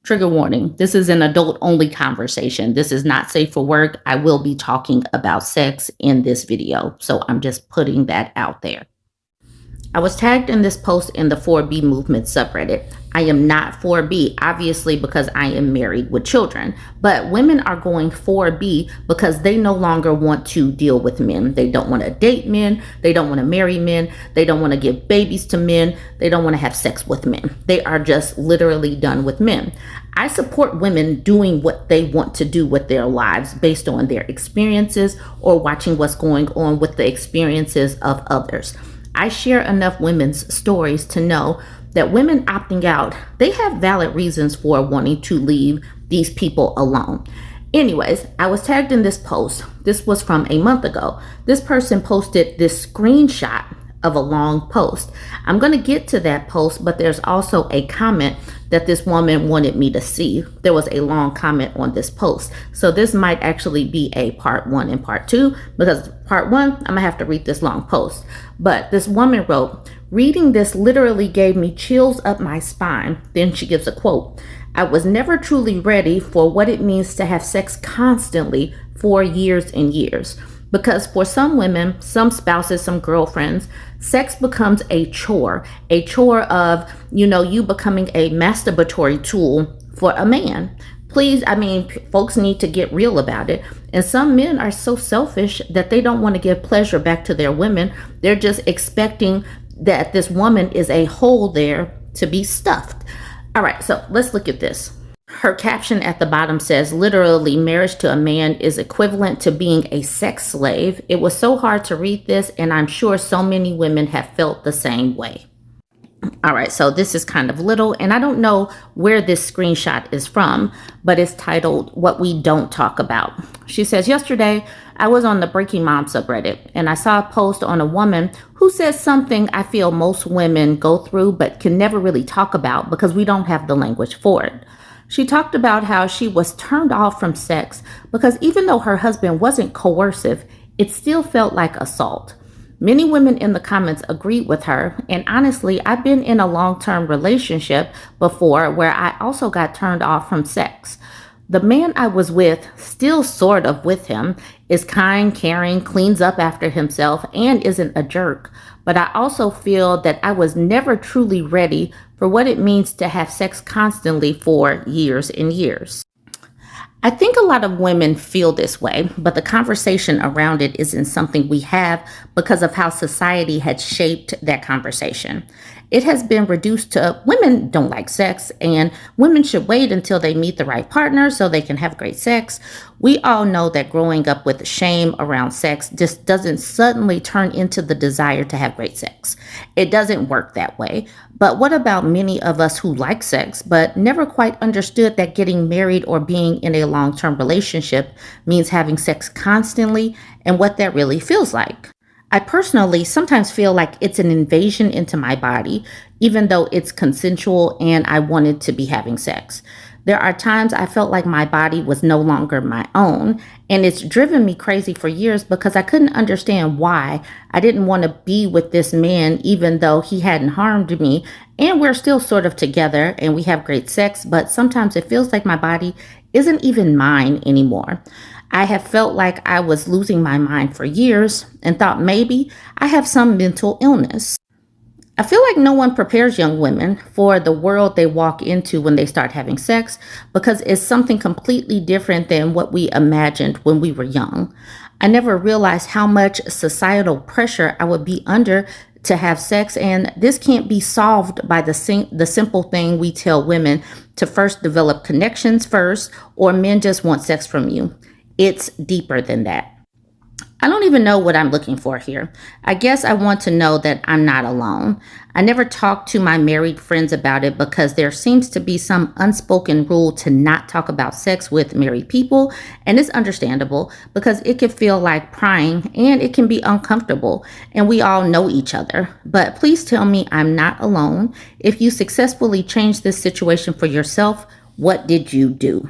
Trigger warning, this is an adult only conversation. This is not safe for work. I will be talking about sex in this video, so I'm just putting that out there. I was tagged in this post in the 4B movement subreddit. I am not 4B, obviously, because I am married with children. But women are going 4B because they no longer want to deal with men. They don't want to date men. They don't want to marry men. They don't want to give babies to men. They don't want to have sex with men. They are just literally done with men. I support women doing what they want to do with their lives based on their experiences or watching what's going on with the experiences of others. I share enough women's stories to know that women opting out, they have valid reasons for wanting to leave these people alone. Anyways, I was tagged in this post. This was from a month ago. This person posted this screenshot of a long post. I'm going to get to that post, but there's also a comment that this woman wanted me to see. There was a long comment on this post. So this might actually be a part 1 and part 2, because part 1, I'm gonna have to read this long post. But this woman wrote, reading this literally gave me chills up my spine. Then she gives a quote. I was never truly ready for what it means to have sex constantly for years and years. Because for some women, some spouses, some girlfriends, sex becomes a chore of, you becoming a masturbatory tool for a man. Please, folks need to get real about it. And some men are so selfish that they don't want to give pleasure back to their women. They're just expecting that this woman is a hole there to be stuffed. All right, so let's look at this. Her caption at the bottom says, literally, marriage to a man is equivalent to being a sex slave. It was so hard to read this, and I'm sure so many women have felt the same way. All right, so this is kind of little, and I don't know where this screenshot is from, but it's titled, What We Don't Talk About. She says, yesterday, I was on the Breaking Mom subreddit, and I saw a post on a woman who says something I feel most women go through, but can never really talk about because we don't have the language for it. She talked about how she was turned off from sex because even though her husband wasn't coercive, it still felt like assault. Many women in the comments agreed with her, and honestly, I've been in a long-term relationship before where I also got turned off from sex. The man I was with, still sort of with him, is kind, caring, cleans up after himself, and isn't a jerk. But I also feel that I was never truly ready for what it means to have sex constantly for years and years. I think a lot of women feel this way, but the conversation around it isn't something we have because of how society had shaped that conversation. It has been reduced to women don't like sex and women should wait until they meet the right partner so they can have great sex. We all know that growing up with shame around sex just doesn't suddenly turn into the desire to have great sex. It doesn't work that way. But what about many of us who like sex but never quite understood that getting married or being in a long-term relationship means having sex constantly and what that really feels like? I personally sometimes feel like it's an invasion into my body, even though it's consensual and I wanted to be having sex. There are times I felt like my body was no longer my own, and it's driven me crazy for years because I couldn't understand why I didn't want to be with this man even though he hadn't harmed me, and we're still sort of together and we have great sex, but sometimes it feels like my body isn't even mine anymore. I have felt like I was losing my mind for years and thought maybe I have some mental illness. I feel like no one prepares young women for the world they walk into when they start having sex because it's something completely different than what we imagined when we were young. I never realized how much societal pressure I would be under to have sex, and this can't be solved by the simple thing we tell women to first develop connections first, or men just want sex from you. It's deeper than that. I don't even know what I'm looking for here. I guess I want to know that I'm not alone. I never talked to my married friends about it because there seems to be some unspoken rule to not talk about sex with married people, and it's understandable because it can feel like prying and it can be uncomfortable, and we all know each other. But please tell me I'm not alone. If you successfully changed this situation for yourself, what did you do?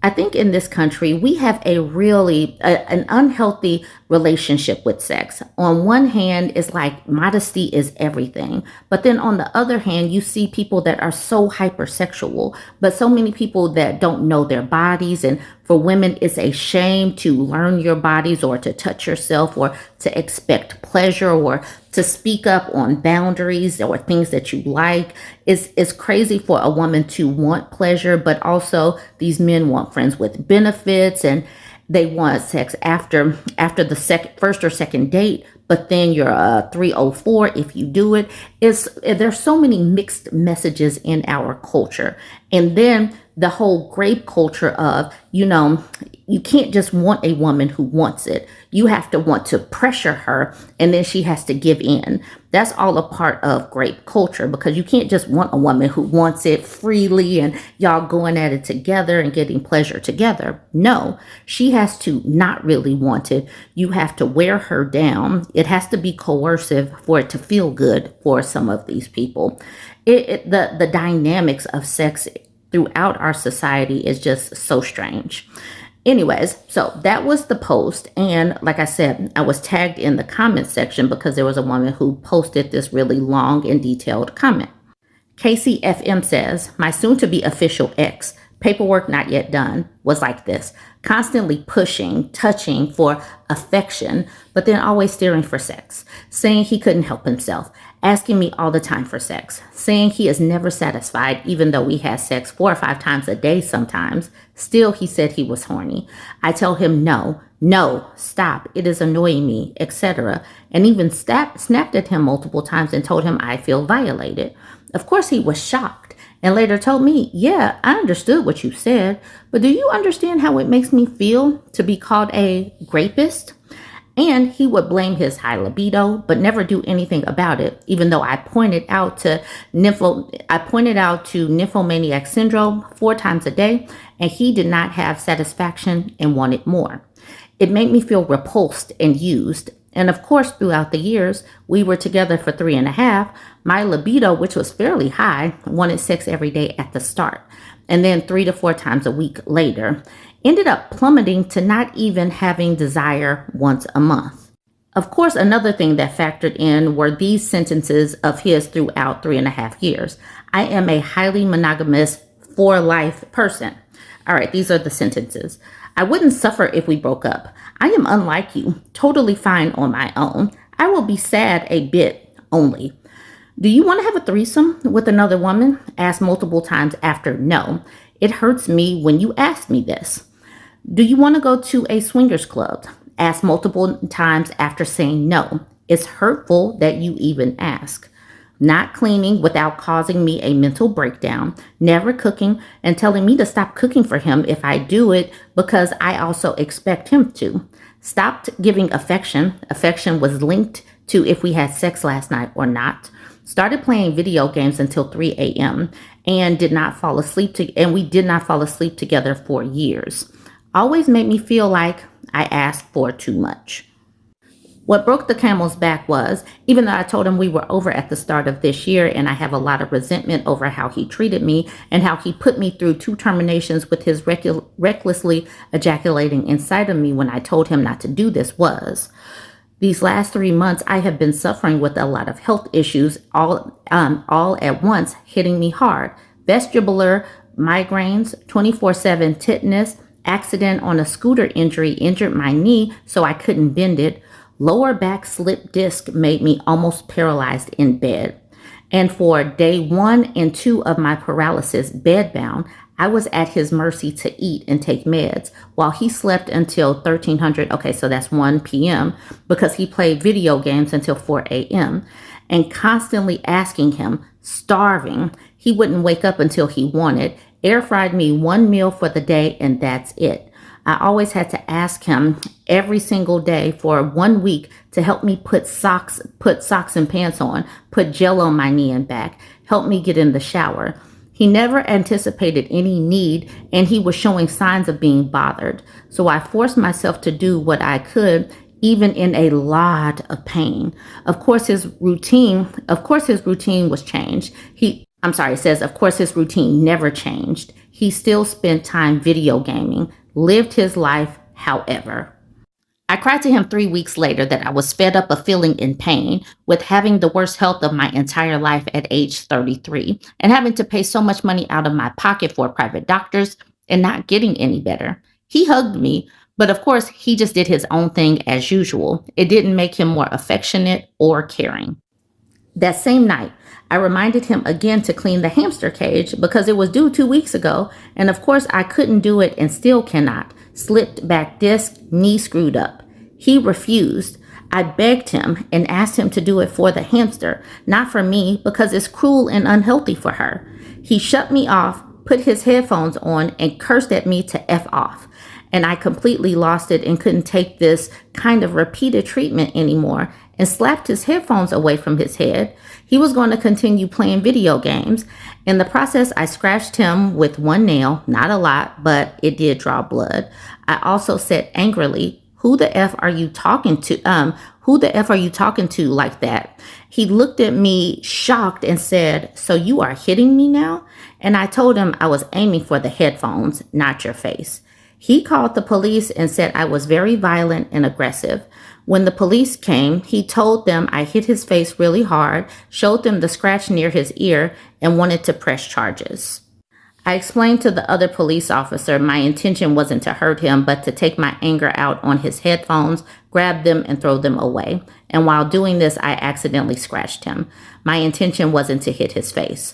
I think in this country, we have an unhealthy relationship with sex. On one hand, it's like modesty is everything. But then on the other hand, you see people that are so hypersexual, but so many people that don't know their bodies. And for women, it's a shame to learn your bodies or to touch yourself or to expect pleasure or to speak up on boundaries or things that you like. It's crazy for a woman to want pleasure, but also these men want friends with benefits and they want sex after the first or second date, but then you're a 304 if you do it. There's so many mixed messages in our culture. And then the whole grape culture of, you can't just want a woman who wants it. You have to want to pressure her and then she has to give in. That's all a part of grape culture because you can't just want a woman who wants it freely and y'all going at it together and getting pleasure together. No, she has to not really want it. You have to wear her down. It has to be coercive for it to feel good for some of these people. The dynamics of sex throughout our society is just so strange. Anyways, so that was the post. And like I said, I was tagged in the comment section because there was a woman who posted this really long and detailed comment. KCFM says, my soon to be official ex, paperwork not yet done, was like this, constantly pushing, touching for affection, but then always steering for sex, saying he couldn't help himself, asking me all the time for sex, saying he is never satisfied, even though we had sex 4 or 5 times a day sometimes. Still, he said he was horny. I tell him no, stop, it is annoying me, etc. And even snapped at him multiple times and told him I feel violated. Of course, he was shocked and later told me, yeah, I understood what you said, but do you understand how it makes me feel to be called a rapist? And he would blame his high libido, but never do anything about it, even though I pointed out to nymphomaniac syndrome 4 times a day, and he did not have satisfaction and wanted more. It made me feel repulsed and used. And of course, throughout the years, we were together for 3.5. My libido, which was fairly high, wanted sex every day at the start. And then 3 to 4 times a week later, ended up plummeting to not even having desire once a month. Of course, another thing that factored in were these sentences of his throughout 3.5 years. I am a highly monogamous for life person. All right, these are the sentences. I wouldn't suffer if we broke up. I am unlike you, totally fine on my own. I will be sad a bit only. Do you want to have a threesome with another woman? Asked multiple times after no. It hurts me when you ask me this. Do you want to go to a swingers club? Asked multiple times after saying no. It's hurtful that you even ask. Not cleaning without causing me a mental breakdown, never cooking and telling me to stop cooking for him if I do it because I also expect him to. Stopped giving affection. Affection was linked to if we had sex last night or not. Started playing video games until 3 a.m. and we did not fall asleep together for years. Always made me feel like I asked for too much. What broke the camel's back was, even though I told him we were over at the start of this year and I have a lot of resentment over how he treated me and how he put me through 2 terminations with his recklessly ejaculating inside of me when I told him not to do this was, these last 3 months I have been suffering with a lot of health issues all at once hitting me hard. Vestibular migraines, 24/7 tetanus, accident on a scooter injured my knee so I couldn't bend it. Lower back slip disc made me almost paralyzed in bed. And for day 1 and 2 of my paralysis, bedbound, I was at his mercy to eat and take meds while he slept until 1300. Okay, so that's 1 p.m. because he played video games until 4 a.m. and constantly asking him, starving. He wouldn't wake up until he wanted. Air fried me 1 meal for the day and that's it. I always had to ask him every single day for 1 week to help me put socks and pants on, put gel on my knee and back, help me get in the shower. He never anticipated any need and he was showing signs of being bothered. So I forced myself to do what I could, even in a lot of pain. Of course, his routine was changed. I'm sorry, it says, of course, his routine never changed. He still spent time video gaming, lived his life, however. I cried to him 3 weeks later that I was fed up of feeling in pain with having the worst health of my entire life at age 33 and having to pay so much money out of my pocket for private doctors and not getting any better. He hugged me, but of course, he just did his own thing as usual. It didn't make him more affectionate or caring. That same night, I reminded him again to clean the hamster cage because it was due 2 weeks ago, and of course I couldn't do it and still cannot. Slipped back disc, knee screwed up. He refused. I begged him and asked him to do it for the hamster, not for me because it's cruel and unhealthy for her. He shut me off, put his headphones on, and cursed at me to F off. And I completely lost it and couldn't take this kind of repeated treatment anymore and slapped his headphones away from his head. He was going to continue playing video games. In the process, I scratched him with one nail, not a lot, but it did draw blood. I also said angrily, who the F are you talking to? Who the F are you talking to like that? He looked at me shocked and said, so you are hitting me now? And I told him I was aiming for the headphones, not your face. He called the police and said I was very violent and aggressive. When the police came, he told them I hit his face really hard, showed them the scratch near his ear, and wanted to press charges. I explained to the other police officer my intention wasn't to hurt him, but to take my anger out on his headphones, grab them, and throw them away. And while doing this, I accidentally scratched him. My intention wasn't to hit his face.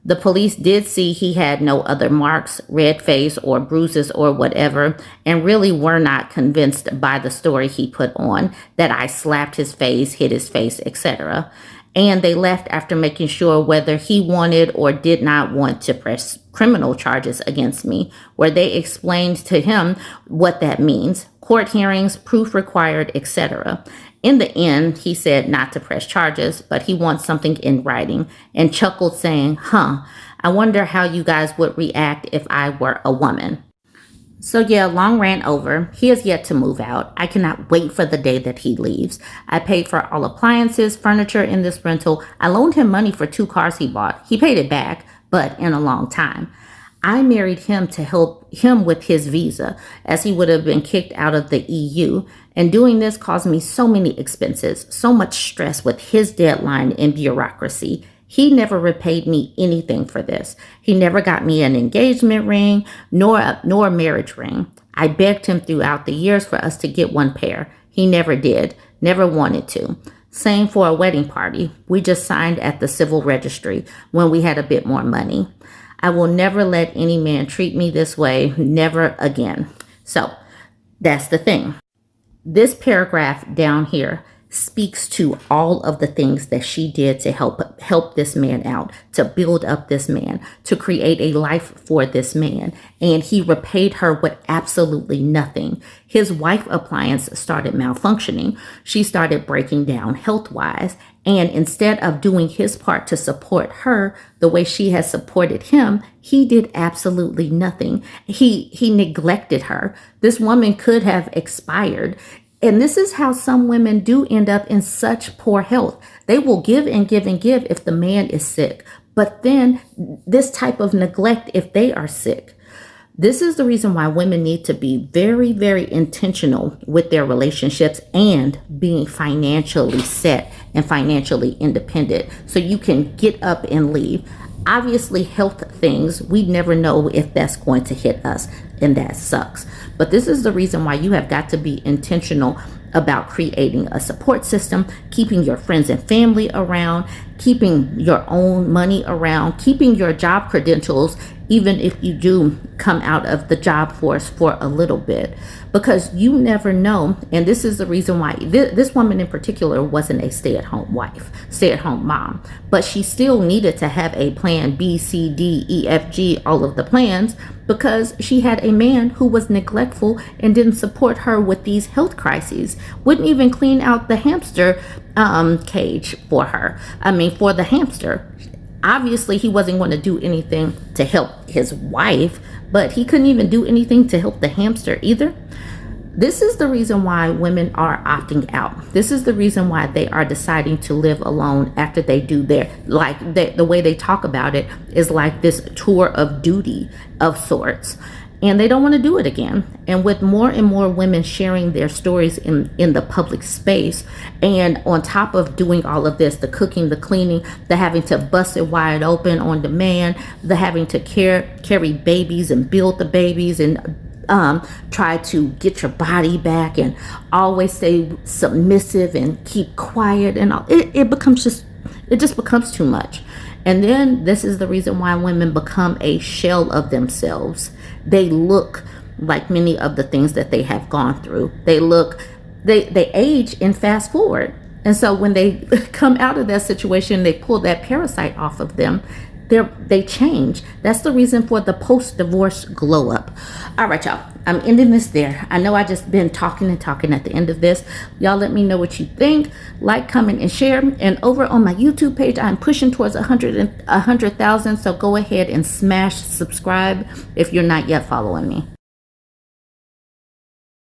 The police did see he had no other marks, red face, or bruises or whatever, and really were not convinced by the story he put on that I slapped his face, hit his face, etc. And they left after making sure whether he wanted or did not want to press criminal charges against me, where they explained to him what that means, court hearings, proof required, etc. In the end, he said not to press charges, but he wants something in writing and chuckled saying, I wonder how you guys would react if I were a woman. So yeah, long rant over. He has yet to move out. I cannot wait for the day that he leaves. I paid for all appliances, furniture in this rental. I loaned him money for 2 cars he bought. He paid it back, but in a long time. I married him to help him with his visa, as he would have been kicked out of the EU. And doing this caused me so many expenses, so much stress with his deadline and bureaucracy. He never repaid me anything for this. He never got me an engagement ring, nor a marriage ring. I begged him throughout the years for us to get one pair. He never did, never wanted to. Same for a wedding party. We just signed at the civil registry when we had a bit more money. I will never let any man treat me this way, never again. So that's the thing. This paragraph down here speaks to all of the things that she did to help this man out, to build up this man, to create a life for this man. And he repaid her with absolutely nothing. His wife appliance started malfunctioning. She started breaking down health-wise. And instead of doing his part to support her the way she has supported him, he did absolutely nothing. He neglected her. This woman could have expired. And this is how some women do end up in such poor health. They will give and give and give if the man is sick. But then this type of neglect if they are sick. This is the reason why women need to be very, very intentional with their relationships and being financially set and financially independent so you can get up and leave. Obviously, health things, we never know if that's going to hit us, and that sucks. But this is the reason why you have got to be intentional about creating a support system, keeping your friends and family around, keeping your own money around, keeping your job credentials, even if you do come out of the job force for a little bit, because you never know. And this is the reason why this woman in particular wasn't a stay-at-home wife, stay-at-home mom, but she still needed to have a plan B, C, D, E, F, G, all of the plans, because she had a man who was neglectful and didn't support her with these health crises, wouldn't even clean out the hamster cage for her. For the hamster. Obviously, he wasn't going to do anything to help his wife, but he couldn't even do anything to help the hamster either. This is the reason why women are opting out. This is the reason why they are deciding to live alone after they do their, the way they talk about it is like this tour of duty of sorts. And they don't want to do it again. And with more and more women sharing their stories in the public space, and on top of doing all of this, the cooking, the cleaning, the having to bust it wide open on demand, the having to carry babies and build the babies and try to get your body back and always stay submissive and keep quiet and all, it just becomes too much. And then this is the reason why women become a shell of themselves. They look like many of the things that they have gone through. They age and fast forward. And so when they come out of that situation, they pull that parasite off of them, they change. That's the reason for the post-divorce glow up. All right, y'all, I'm ending this there. I know I just been talking and talking at the end of this. Y'all let me know what you think. Like, comment, and share. And over on my YouTube page, I'm pushing towards 100,000. So go ahead and smash subscribe if you're not yet following me.